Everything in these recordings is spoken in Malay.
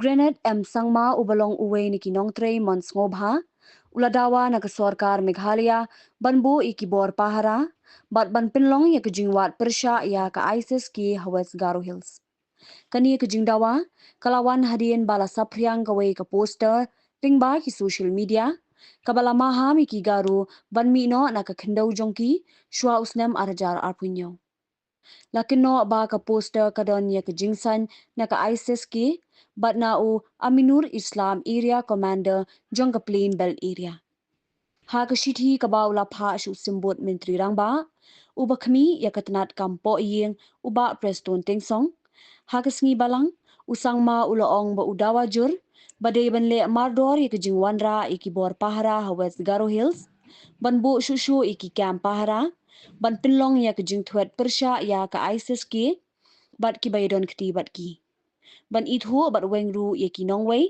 Granite sangma ubalong uwe ni kinongtre monsngobha uladawa na kasorkar Meghalaya banbu ikibor pahara bat ban pinlong ya kejingwat persya ya ka ISIS ki Hawes Garo Hills. Kani kejingdawa kalawan hadian bala sapriang kawe ka poster tingba ki social media kabala maham iki garu ban mino na ka kendau jongki shwa usnem arajar arpunyo. Lakin no ba ka poster kadon ya kejingsan na ka ISIS ki bat na u Aminur Islam Area Commander jong ka Plain Belt Area. Ha ka shithi ka ba ula pha shu simbot menteri rangba uba khmi ya katanat kampo yeng uba Preston Tengsong ha ka sngi balang usang ma ulaong ba udawa jur bade banle mardor ya kejingwanra ikibor pahara Hawes Garo Hills banbu shushu iki camp pahara ban pinlong ya kejing thuat persya ya ka ISIS ki bat ki baydon kti bat ki ban ithu bat wengru ya ki nongwei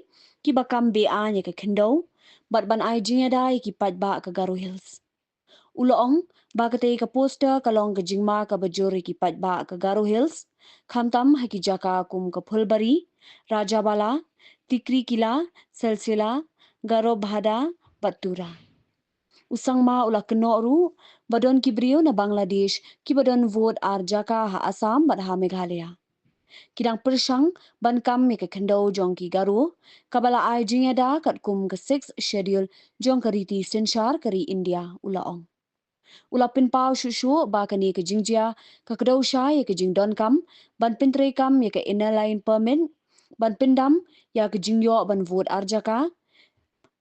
ki bakam be an ya ka khendo bat ban ai jingada ya ki patba ka Garo Hills ulong ba ka te ka poster kalong ka jingma ka bajur ya ki patba ka Garo Hills khamtam haki jaka kum ka phulbari rajabala tikri kila selsila Garo Bhada batura usangma ula kenoru badon kibrio na Bangladesh ki badon vote arjaka ha Assam bat ha Meghalaya kidang persang ban kam me ka kendo jong ki garu kabala ai jingada kat kum ka 6 schedule jong ka riti senshar kari India ulaong ula pin pau shushu ba ka ni ka jingjia ka kdo sha ye ka jingdon kam ban pintre kam ye ka inner line permit ban pindam ya ka jingyo ban vote arjaka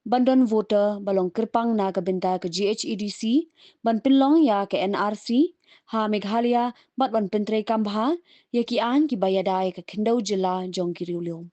Bandon voter balong kirpang na kabinta ke GHEDC ban pinlong ya ke NRC ha Meghalaya bat ban pintre kambha ya ki an ki bayadai ke kendau jila jong kiriulyo.